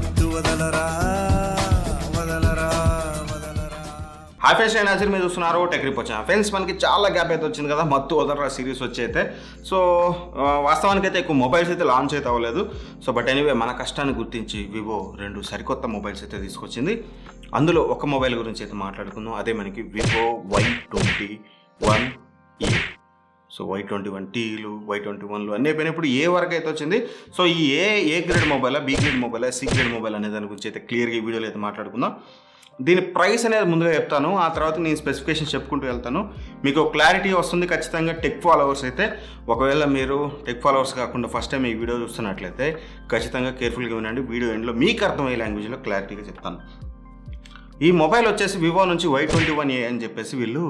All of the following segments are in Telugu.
మత్తు వదలరా వదలరా వదలరా. హాయ్ ఫ్రెండ్స్, నేను నజీర్ మీరు చూస్తున్నారు టెక్ రిప్ వచ్చాను. ఫ్రెండ్స్, మనకి చాలా గ్యాప్ అయితే వచ్చింది కదా మత్తు వదలరా సిరీస్ వచ్చి అయితే. సో వాస్తవానికి అయితే ఎక్కువ మొబైల్స్ అయితే లాంచ్ అయితే అవ్వలేదు. సో బట్ ఎనీవే మన కష్టాన్ని గుర్తించి వివో 2 సరికొత్త మొబైల్స్ అయితే తీసుకొచ్చింది. అందులో ఒక మొబైల్ గురించి అయితే మాట్లాడుకుందాం. అదే మనకి వివో Y21e. సో Y21Tలు Y21లు అన్నీ అయిపోయినా ఇప్పుడు ఏ వరకు అయితే వచ్చింది. సో ఈ ఏ గ్రేడ్ మొబైలా, బి గ్రేడ్ మొబైలా, సి గ్రేడ్ మొబైల్ అనే దాని గురించి అయితే క్లియర్గా ఈ వీడియోలో అయితే మాట్లాడుకుందాం. దీని ప్రైస్ అనేది ముందుగా చెప్తాను, ఆ తర్వాత నేను స్పెసిఫికేషన్ చెప్పుకుంటూ వెళ్తాను. మీకు క్లారిటీ వస్తుంది ఖచ్చితంగా. టెక్ ఫాలోవర్స్ అయితే, ఒకవేళ మీరు టెక్ ఫాలోవర్స్ కాకుండా ఫస్ట్ టైం ఈ వీడియో చూస్తున్నట్లయితే ఖచ్చితంగా కేర్ఫుల్గా వినండి. వీడియో ఎండ్లో మీకు అర్థమయ్యే లాంగ్వేజ్లో క్లారిటీగా చెప్తాను. ఈ మొబైల్ వచ్చేసి వివో నుంచి Y21e అని చెప్పేసి వీళ్ళు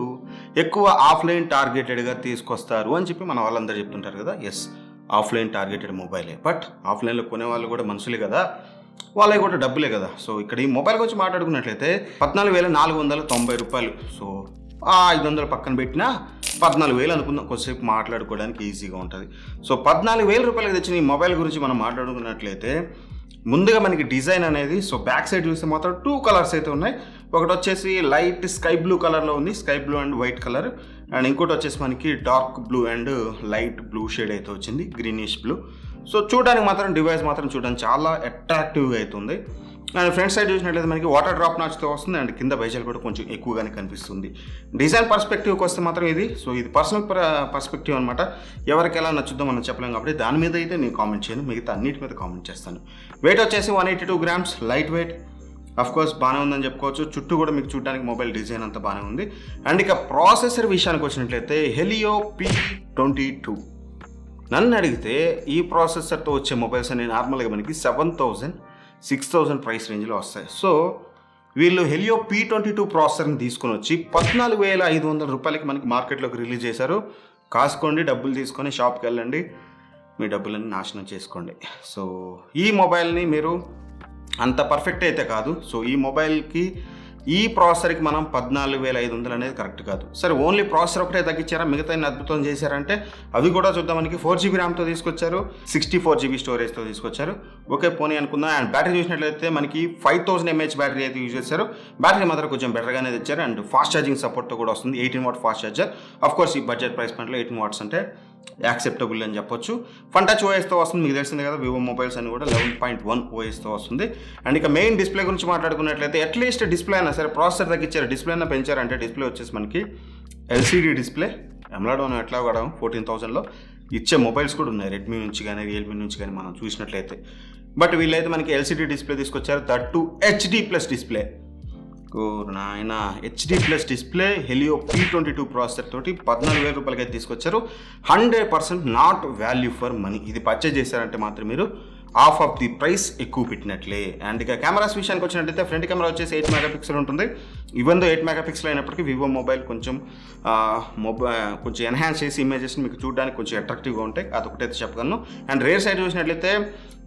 ఎక్కువ ఆఫ్లైన్ టార్గెటెడ్గా తీసుకొస్తారు అని చెప్పి మన వాళ్ళందరూ చెప్తుంటారు కదా. ఎస్, ఆఫ్లైన్ టార్గెటెడ్ మొబైలే. బట్ ఆఫ్లైన్లో కొనే వాళ్ళు కూడా మనుషులే కదా, వాళ్ళవి కూడా డబ్బులే కదా. సో ఇక్కడ ఈ మొబైల్ గురించి మాట్లాడుకున్నట్లయితే 14,490 రూపాయలు. సో 500 పక్కన పెట్టినా 14,000 అనుకుందాం, కొద్దిసేపు మాట్లాడుకోవడానికి ఈజీగా ఉంటుంది. సో 14,000 రూపాయలకి తెచ్చిన ఈ మొబైల్ గురించి మనం మాట్లాడుకున్నట్లయితే ముందుగా మనకి డిజైన్ అనేది, సో బ్యాక్ సైడ్ చూస్తే మాత్రం 2 కలర్స్ అయితే ఉన్నాయి. ఒకటి వచ్చేసి లైట్ స్కై బ్లూ కలర్లో ఉంది, sky blue and white colour. And ఇంకోటి వచ్చేసి మనకి dark blue and light blue shade అయితే వచ్చింది, గ్రీనిష్ బ్లూ. సో చూడడానికి మాత్రం డివైస్ మాత్రం చూడడానికి చాలా అట్రాక్టివ్గా అవుతుంది. అండ్ ఫ్రంట్ సైడ్ చూసినట్లయితే మనకి వాటర్ డ్రాప్ నాచ్తో వస్తుంది. అండ్ కింద బైజల్ కూడా కొంచెం ఎక్కువగానే కనిపిస్తుంది. డిజైన్ పర్స్పెక్టివ్కి వస్తే మాత్రం ఇది పర్సనల్ పర్స్పెక్టివ్ అనమాట. ఎవరికి ఎలా నచ్చుద్దో మనం చెప్పలేం కాబట్టి దాని మీద అయితే నేను కామెంట్ చేయను, మిగతా అన్నిటి మీద కామెంట్ చేస్తాను. వెయిట్ వచ్చేసి 182 grams, లైట్ వెయిట్. కోర్స్ బాగానే ఉందని చెప్పుకోవచ్చు. చుట్టూ కూడా మీకు చూడడానికి మొబైల్ డిజైన్ అంతా బాగానే ఉంది. అండ్ ఇక ప్రాసెసర్ విషయానికి వచ్చినట్లయితే హెలియో P22. నన్ను అడిగితే ఈ ప్రాసెసర్తో వచ్చే మొబైల్స్ అనేవి నార్మల్గా మనకి 7,000, 6,000 ప్రైస్ రేంజ్లో వస్తాయి. సో వీళ్ళు హెలియో P22 ప్రాసెసర్ని తీసుకొని వచ్చి 14,500 రూపాయలకి మనకి మార్కెట్లోకి రిలీజ్ చేశారు. కాసుకోండి, డబ్బులు తీసుకొని షాప్కి వెళ్ళండి, మీ డబ్బులన్నీ నాశనం చేసుకోండి. సో ఈ మొబైల్ని మీరు అంత పర్ఫెక్ట్ అయితే కాదు. సో ఈ మొబైల్కి ఈ ప్రాసెసర్కి మనం 14,500 అనేది కరెక్ట్ కాదు. సరే, ఓన్లీ ప్రాసెసర్ ఒకటే తగ్గించారా, మిగతా అద్భుతం చేశారంటే అవి కూడా చూద్దాం. మనకి 4GB ర్యామ్తో తీసుకొచ్చారు, 64GB స్టోరేజ్తో తీసుకొచ్చారు. ఓకే పోనీ అనుకుందాం. అండ్ బ్యాటరీ చూసినట్లయితే మనకి 5000 mAh బ్యాటరీ అయితే యూజ్ చేశారు. బ్యాటరీ మాత్రం కొంచెం బెటర్గానే తెచ్చారు. అండ్ ఫాస్ట్ ఛార్జింగ్ సపోర్ట్తో కూడా వస్తుంది, 18 watt ఫాస్ట్ ఛార్జర్. కోర్స్ ఈ బడ్జెట్ ప్రైస్ పాయింట్లో 18 watts అంటే యాక్సెప్టబుల్ అని చెప్పొచ్చు. ఫన్ టచ్ ఓఎస్తో వస్తుంది, మీకు తెలిసింది కదా. వివో మొబైల్స్ అని కూడా 11.1 ఓఎస్తో వస్తుంది. అండ్ ఇక మెయిన్ డిస్ప్లే గురించి మాట్లాడుకున్నట్లయితే అట్లీస్ట్ డిస్ప్లే అయినా సరే, ప్రాసెసర్ తగ్గించారు, డిస్ప్లే అయినా పెంచారు అంటే డిస్ప్లే వచ్చేసి మనకి ఎల్సీడీ డిస్ప్లే. ఎమ్లాడో ఎట్లా కూడా 14,000లో ఇచ్చే మొబైల్స్ కూడా ఉన్నాయి, రెడ్మీ నుంచి కానీ రియల్మీ నుంచి కానీ మనం చూసినట్లయితే. బట్ వీళ్ళైతే మనకి ఎల్సీడీ డిస్ప్లే తీసుకొచ్చారు, దట్ HD+ డిస్ప్లే. నాయన HD+ display Helio P22 processor తోటి 14,000 రూపాయలకి అయితే తీసుకొచ్చారు. 100% నాట్ వాల్యూ ఫర్ మనీ. ఇది పర్చేజ్ చేశారంటే మాత్రం మీరు హాఫ్ ఆఫ్ ది ప్రైస్ ఎక్కువ పెట్టినట్లే. అండ్ ఇక కెమెరాస్ విషయానికి వచ్చినట్లయితే ఫ్రంట్ కెమెరా వచ్చేసి 8 మెగాపిక్సెల్ ఉంటుంది. ఈవెన్ దో 8 మెగాపిక్సెల్ అయినప్పటికీ వివో మొబైల్ కొంచెం కొంచెం ఎన్హాన్స్ చేసి ఇమేజెస్ని మీకు చూడడానికి కొంచెం అట్రాక్టివ్గా ఉంటాయి, అదొకటైతే చెప్పగలను. అండ్ రేర్ సైడ్ చూసినట్లయితే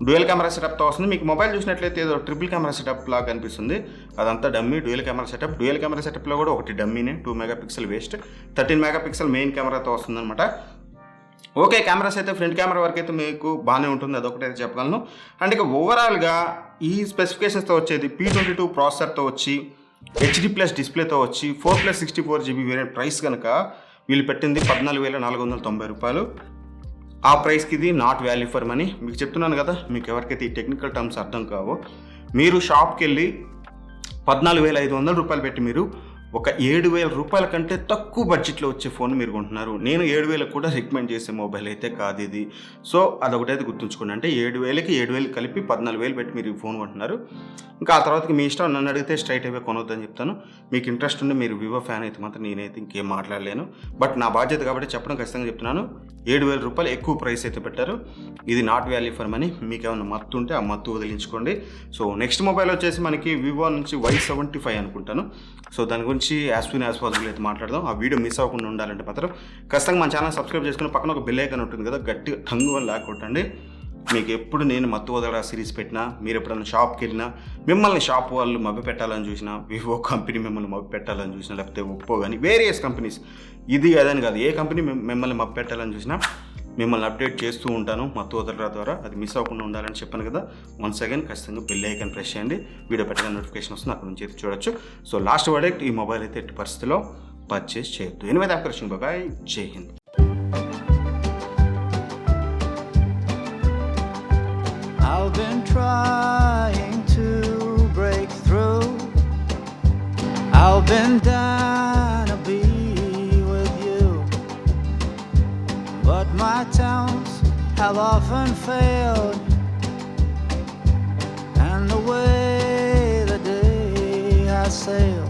డ్యూయల్ కెమెరా సెటప్తో వస్తుంది. మీకు మొబైల్ చూసినట్లయితే ఏదో ట్రిపుల్ కెమెరా సెటప్ లాగా కనిపిస్తుంది, అదంతా dummy. Dual camera setup, dual camera సెటప్లో కూడా ఒకటి డమ్మీనే, 2 మెగాపిక్సెల్ వేస్ట్, 13 మెగాపిక్సెల్ మెయిన్ కెమెరాతో వస్తుందన్నమాట. ఓకే, కెమెరాస్ అయితే ఫ్రంట్ కెమెరా వరకు అయితే మీకు బాగానే ఉంటుంది, అదొకటైతే చెప్పగలను. అండ్ ఇక ఓవరాల్గా ఈ స్పెసిఫికేషన్స్తో వచ్చేది P22 ప్రాసెసర్తో వచ్చి HD+ డిస్ప్లేతో వచ్చి 4+64GB వేరియంట్ ప్రైస్ కనుక వీళ్ళు పెట్టింది 14,490 రూపాయలు. ఆ ప్రైస్కి ఇది నాట్ వాల్యూ ఫర్ మనీ. మీకు చెప్తున్నాను కదా, మీకు ఎవరికైతే ఈ టెక్నికల్ టర్మ్స్ అర్థం కావో, మీరు షాప్కి వెళ్ళి 14,500 రూపాయలు పెట్టి మీరు ఒక 7,000 రూపాయల కంటే తక్కువ బడ్జెట్లో వచ్చే ఫోన్ మీరు కొంటున్నారు. నేను 7,000 కూడా రికమెండ్ చేసే మొబైల్ అయితే కాదు ఇది. సో అదొకటైతే గుర్తుంచుకోండి. అంటే 7,000 కలిపి 14,000 పెట్టి మీరు ఈ ఫోన్ కొంటున్నారు. ఇంకా ఆ తర్వాతకి మీ ఇష్టం. నన్ను అడిగితే స్ట్రైట్ అవే కొనొద్దని చెప్తాను. మీకు ఇంట్రెస్ట్ ఉండి మీరు వివో ఫ్యాన్ అయితే మాత్రం నేనైతే ఇంకేం మాట్లాడలేను. బట్ నా బాధ్యత కాబట్టి చెప్పడం ఖచ్చితంగా చెప్తున్నాను. 7,000 రూపాయలు ఎక్కువ ప్రైస్ అయితే పెట్టారు, ఇది నాట్ వాల్యూ ఫర్ మనీ. మీకు ఏమైనా మత్తు ఉంటే ఆ మత్తు వదిలించుకోండి. సో నెక్స్ట్ మొబైల్ వచ్చేసి మనకి వివో నుంచి Y75 అనుకుంటాను. సో దాని గురించి యాజ్ సూన్ యాజ్ పాసిబుల్ అయితే మాట్లాడదాం. ఆ వీడియో మిస్ అవ్వకుండా ఉండాలంటే మాత్రం ఖచ్చితంగా మన ఛానల్ సబ్స్క్రైబ్ చేసుకుని పక్కన ఒక బెల్ ఐకాన్ ఉంటుంది కదా, గట్టిగా టంగు అని లాక్కొట్టండి. మీకు ఎప్పుడు నేను మత్తు వదలరా సిరీస్ పెట్టినా, మీరు ఎప్పుడైనా షాప్కి వెళ్ళినా, మిమ్మల్ని షాప్ వాళ్ళు మభ్య పెట్టాలని చూసినా, వివో కంపెనీ మిమ్మల్ని మభ్య పెట్టాలని చూసినా, లేకపోతే ఒప్పో కానీ వేరియస్ కంపెనీస్, ఇది అదని కాదు, ఏ కంపెనీ మిమ్మల్ని మభ్య పెట్టాలని చూసినా మిమ్మల్ని అప్డేట్ చేస్తూ ఉంటాను మత్తు వదలరా ద్వారా. అది మిస్ అవ్వకుండా ఉండాలని చెప్పాను కదా. వన్స్ అగైన్ ఖచ్చితంగా బెల్ ఐకాన్ ప్రెస్ చేయండి. వీడియో పెట్టగా నోటిఫికేషన్ వస్తుంది, అక్కడ నుంచి అయితే చూడొచ్చు. సో లాస్ట్ వర్డిక్ట్, ఈ మొబైల్ అయితే ఎట్టి పరిస్థితిలో పర్చేస్ చేయొద్దు. ఎనిమిది దాకా బాబాయ్, జై Hind. I've been trying to break through. I've been dying to be with you, but my attempts have often failed, and the way the day has sailed